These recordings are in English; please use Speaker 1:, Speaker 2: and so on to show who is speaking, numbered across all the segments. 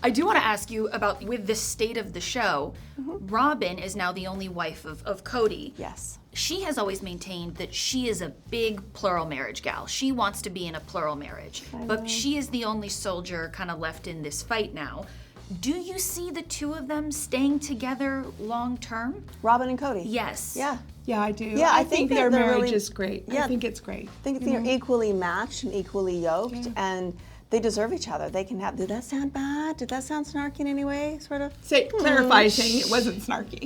Speaker 1: I do want to ask you about, with the state of the show, Robyn is now the only wife of Kody.
Speaker 2: Yes.
Speaker 1: She has always maintained that she is a big plural marriage gal. She wants to be in a plural marriage. But she is the only soldier kind of left in this fight now. Do you see the two of them staying together long term?
Speaker 2: Robyn and Kody?
Speaker 1: Yes.
Speaker 2: Yeah.
Speaker 3: Yeah, I do.
Speaker 2: Yeah,
Speaker 3: I think their marriage
Speaker 2: really,
Speaker 3: is great.
Speaker 2: Yeah,
Speaker 3: I think it's great.
Speaker 2: I think they're equally matched and equally yoked, and they deserve each other. They can have. Did that sound bad? Did that sound snarky in any way? Sort of.
Speaker 3: Clarify saying it wasn't snarky.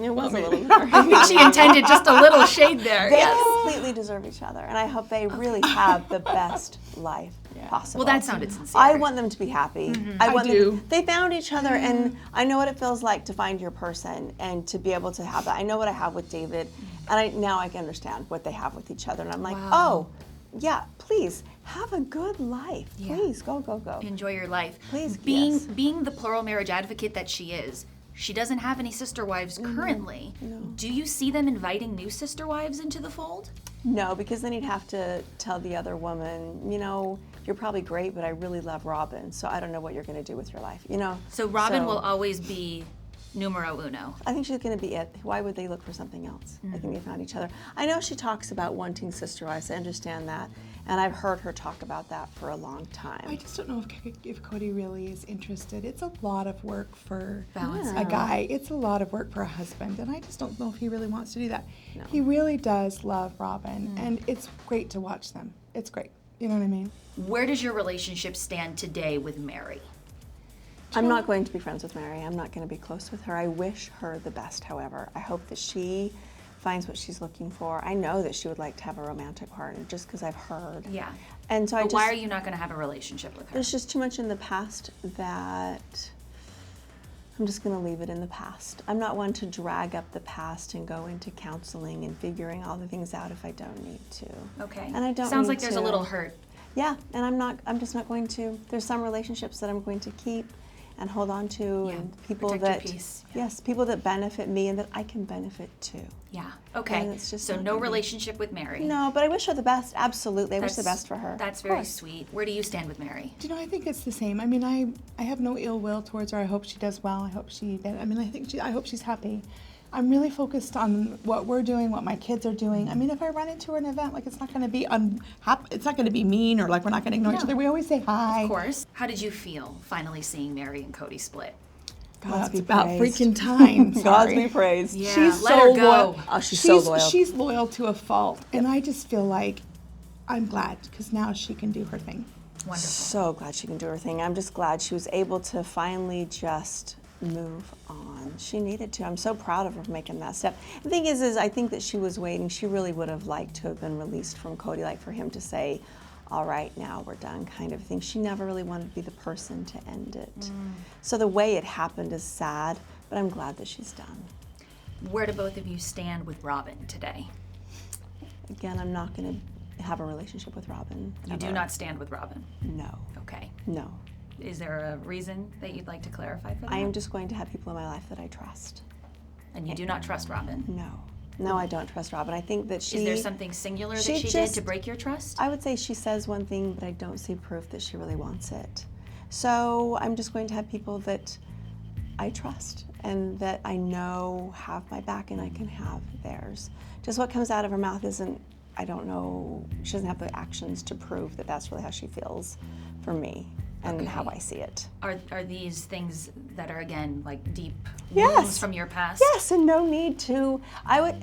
Speaker 2: It was a little.
Speaker 1: I think she intended just a little shade there.
Speaker 2: They completely deserve each other, and I hope they really have the best life possible.
Speaker 1: Well, that sounded sincere.
Speaker 2: I want them to be happy. I want
Speaker 3: do.
Speaker 2: them. They found each other, and I know what it feels like to find your person and to be able to have that. I know what I have with David, and now I can understand what they have with each other, and I'm like, oh, yeah, please have a good life. Please go.
Speaker 1: Enjoy your life.
Speaker 2: Please,
Speaker 1: being the plural marriage advocate that she is, she doesn't have any sister wives currently.
Speaker 2: No.
Speaker 1: Do you see them inviting new sister wives into the fold?
Speaker 2: No, because then you'd have to tell the other woman, you're probably great, but I really love Robyn, so I don't know what you're going to do with your life,
Speaker 1: So Robyn will always be numero uno.
Speaker 2: I think she's going to be it. Why would they look for something else? I think they found each other. I know she talks about wanting sister wives. I understand that. And I've heard her talk about that for a long time.
Speaker 3: I just don't know if Kody really is interested. It's a lot of work for
Speaker 1: Balance.
Speaker 3: a guy. It's a lot of work for a husband. And I just don't know if he really wants to do that.
Speaker 2: No.
Speaker 3: He really does love Robyn. And it's great to watch them. It's great. You know what I mean?
Speaker 1: Where does your relationship stand today with Meri?
Speaker 2: I'm not going to be friends with Meri. I'm not going to be close with her. I wish her the best, however. I hope that she finds what she's looking for. I know that she would like to have a romantic partner just because I've heard.
Speaker 1: Yeah.
Speaker 2: And so
Speaker 1: But why are you not going to have a relationship with her?
Speaker 2: There's just too much in the past that I'm just going to leave it in the past. I'm not one to drag up the past and go into counseling and figuring all the things out if I don't need to.
Speaker 1: Okay.
Speaker 2: And I don't
Speaker 1: Sounds
Speaker 2: need
Speaker 1: like there's
Speaker 2: to.
Speaker 1: a little hurt.
Speaker 2: Yeah, and I'm just not going to. There's some relationships that I'm going to keep and hold on to, and people
Speaker 1: protect
Speaker 2: that
Speaker 1: your peace.
Speaker 2: yes, people that benefit me and that I can benefit too.
Speaker 1: Yeah. Okay.
Speaker 2: And it's just
Speaker 1: So
Speaker 2: not
Speaker 1: no
Speaker 2: gonna be-
Speaker 1: relationship with Meri.
Speaker 2: No, but I wish her the best. Absolutely, I wish the best for her.
Speaker 1: That's
Speaker 2: Of
Speaker 1: very
Speaker 2: course.
Speaker 1: sweet. Where do you stand with Meri?
Speaker 3: Do you know, I think it's the same. I mean, I have no ill will towards her. I hope she does well. I hope I hope she's happy. I'm really focused on what we're doing, what my kids are doing. I mean, if I run into her at an event, like, it's not going to be it's not going to be mean, or like we're not going to ignore each other. We always say hi.
Speaker 1: Of course. How did you feel finally seeing Meri and Cody split?
Speaker 3: Well,
Speaker 2: be
Speaker 3: it's about
Speaker 2: praised.
Speaker 3: freaking time.
Speaker 2: God's
Speaker 3: Sorry.
Speaker 2: be praised.
Speaker 1: Yeah.
Speaker 3: She's
Speaker 1: let
Speaker 3: so
Speaker 1: her go.
Speaker 3: loyal.
Speaker 2: Oh, she's so loyal.
Speaker 3: She's loyal to a fault, and I just feel like I'm glad because now she can do her thing.
Speaker 1: Wonderful.
Speaker 2: So glad she can do her thing. I'm just glad she was able to finally just move on. She needed to. I'm so proud of her for making that step. The thing is I think that she was waiting. She really would have liked to have been released from Kody, like for him to say, all right, now we're done kind of thing. She never really wanted to be the person to end it. So the way it happened is sad, but I'm glad that she's done.
Speaker 1: Where do both of you stand with Robyn today?
Speaker 2: Again, I'm not going to have a relationship with Robyn.
Speaker 1: You do not stand with Robyn.
Speaker 2: No.
Speaker 1: Okay.
Speaker 2: No.
Speaker 1: Is there a reason that you'd like to clarify for that?
Speaker 2: I am just going to have people in my life that I trust.
Speaker 1: And you do not trust Robyn?
Speaker 2: No. No, I don't trust Robyn. I think that she...
Speaker 1: Is there something singular that
Speaker 2: she
Speaker 1: she did
Speaker 2: just-
Speaker 1: to break your trust?
Speaker 2: I would say she says one thing, but I don't see proof that she really wants it. So I'm just going to have people that I trust and that I know have my back and I can have theirs. Just what comes out of her mouth isn't, I don't know, she doesn't have the actions to prove that that's really how she feels for me and how I see it.
Speaker 1: Are these things that are, again, like deep
Speaker 2: Yes.
Speaker 1: wounds from your past?
Speaker 2: Yes, and no need to. I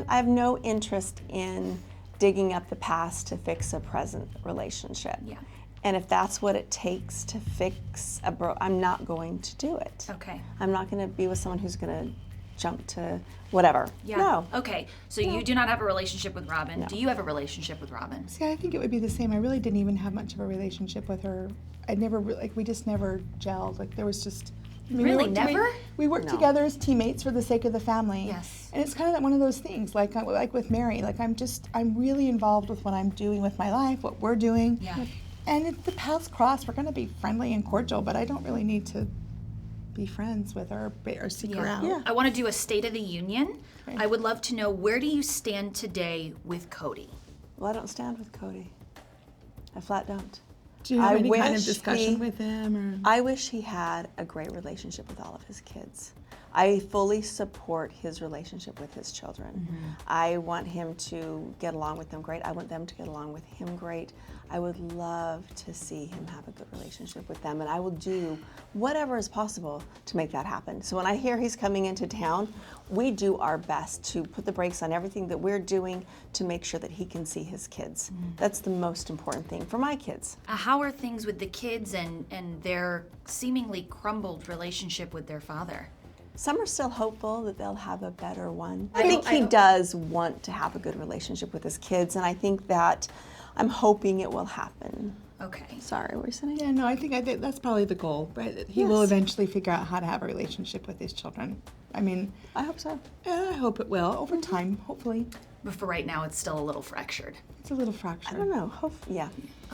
Speaker 2: have no interest in digging up the past to fix a present relationship.
Speaker 1: Yeah.
Speaker 2: And if that's what it takes to fix I'm not going to do it.
Speaker 1: Okay.
Speaker 2: I'm not going to be with someone who's going to jump to whatever.
Speaker 1: Yeah.
Speaker 2: No.
Speaker 1: Okay. So you do not have a relationship with Robyn.
Speaker 2: No.
Speaker 1: Do you have a relationship with Robyn?
Speaker 3: See, I think it would be the same. I really didn't even have much of a relationship with her. I never, we just never gelled. Like, there was just...
Speaker 1: Really? Never?
Speaker 3: We worked together as teammates for the sake of the family.
Speaker 1: Yes.
Speaker 3: And it's kind of that one of those things, like with Meri, like I'm really involved with what I'm doing with my life, what we're doing.
Speaker 1: Yeah.
Speaker 3: And if the paths cross, we're going to be friendly and cordial, but I don't really need to be friends with her or seek her out.
Speaker 2: Yeah.
Speaker 1: I want to do a State of the Union.
Speaker 3: Okay.
Speaker 1: I would love to know, where do you stand today with Kody?
Speaker 2: Well, I don't stand with Kody. I flat don't.
Speaker 3: Do you have
Speaker 2: I
Speaker 3: any kind of
Speaker 2: wish
Speaker 3: discussion with him? Or?
Speaker 2: I wish he had a great relationship with all of his kids. I fully support his relationship with his children. I want him to get along with them great. I want them to get along with him great. I would love to see him have a good relationship with them, and I will do whatever is possible to make that happen. So when I hear he's coming into town, we do our best to put the brakes on everything that we're doing to make sure that he can see his kids. That's the most important thing for my kids.
Speaker 1: How are things with the kids and their seemingly crumbled relationship with their father?
Speaker 2: Some are still hopeful that they'll have a better one. I think he does want to have a good relationship with his kids, and I think that I'm hoping it will happen.
Speaker 1: Okay.
Speaker 2: Sorry, what were you saying?
Speaker 3: Yeah, no, I think that's probably the goal, right? He will eventually figure out how to have a relationship with his children. I mean,
Speaker 2: I hope so.
Speaker 3: I hope it will over time, hopefully.
Speaker 1: But for right now, it's still a little fractured.
Speaker 3: It's a little fractured.
Speaker 2: I don't know. Yeah.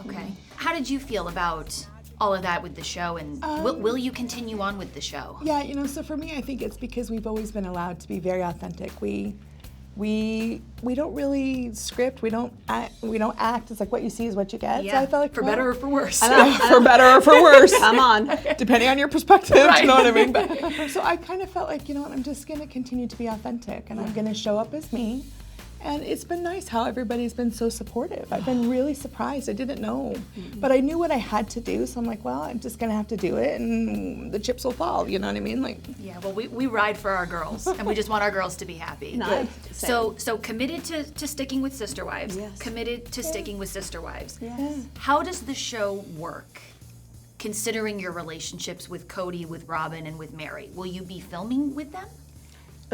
Speaker 1: Okay. How did you feel about all of that with the show, and will you continue on with the show?
Speaker 3: Yeah, you know, so for me, I think it's because we've always been allowed to be very authentic. We don't really script. We don't act. It's like what you see is what you get.
Speaker 1: Yeah.
Speaker 3: So I felt like
Speaker 1: for better or for worse.
Speaker 3: for better or for worse.
Speaker 2: Come on.
Speaker 3: Depending on your perspective,
Speaker 1: Right.
Speaker 3: you know what I mean? But, so I kind of felt like, you know what, I'm just going to continue to be authentic, and I'm going to show up as me. And it's been nice how everybody's been so supportive. I've been really surprised. I didn't know. But I knew what I had to do, so I'm like, well, I'm just going to have to do it, and the chips will fall, you know what I mean? Like.
Speaker 1: Yeah, well, we ride for our girls, and we just want our girls to be happy.
Speaker 2: Nice.
Speaker 1: So committed to sticking with Sister Wives,
Speaker 2: Yes.
Speaker 1: committed to sticking with Sister Wives.
Speaker 2: Yes.
Speaker 1: How does the show work, considering your relationships with Kody, with Robyn, and with Meri? Will you be filming with them?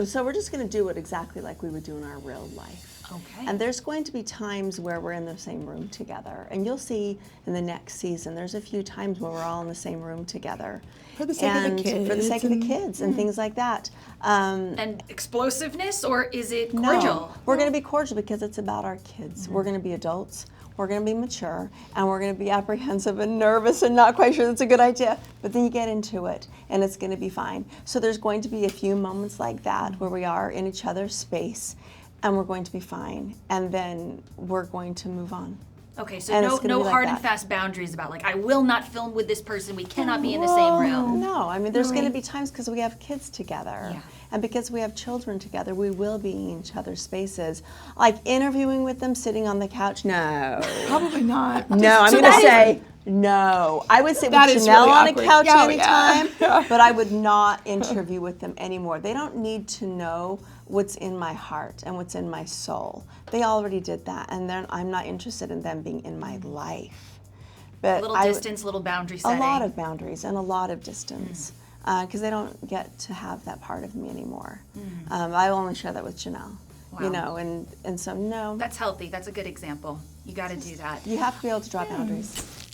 Speaker 2: So we're just going to do it exactly like we would do in our real life.
Speaker 1: Okay.
Speaker 2: And there's going to be times where we're in the same room together. And you'll see in the next season, there's a few times where we're all in the same room together.
Speaker 3: For the sake of the kids.
Speaker 2: For the sake of the kids and things like that.
Speaker 1: And explosiveness, or is it cordial?
Speaker 2: No, we're going to be cordial because it's about our kids. We're going to be adults. We're going to be mature, and we're going to be apprehensive and nervous and not quite sure that's a good idea. But then you get into it, and it's going to be fine. So there's going to be a few moments like that where we are in each other's space, and we're going to be fine. And then we're going to move on.
Speaker 1: Okay, so
Speaker 2: And it's
Speaker 1: no
Speaker 2: gonna be like
Speaker 1: hard and
Speaker 2: that.
Speaker 1: fast boundaries about, like, I will not film with this person. We cannot be in the same room.
Speaker 2: No, I mean, there's going to be times because we have kids together.
Speaker 1: Yeah.
Speaker 2: And because we have children together, we will be in each other's spaces. Like interviewing with them, sitting on the couch, no.
Speaker 3: Probably not.
Speaker 2: No, I'm going to say no. I would sit with
Speaker 3: That is
Speaker 2: Janelle
Speaker 3: really
Speaker 2: on a
Speaker 3: awkward.
Speaker 2: couch
Speaker 3: Yeah,
Speaker 2: anytime,
Speaker 3: yeah.
Speaker 2: but I would not interview with them anymore. They don't need to know what's in my heart and what's in my soul. They already did that, and then I'm not interested in them being in my life. But
Speaker 1: Little distance, little boundary
Speaker 2: a
Speaker 1: setting.
Speaker 2: lot of boundaries and a lot of distance, because they don't get to have that part of me anymore. I only share that with Janelle,
Speaker 1: Wow.
Speaker 2: you know, and so no.
Speaker 1: That's healthy. That's a good example. You got to do that.
Speaker 2: You have to be able to draw boundaries.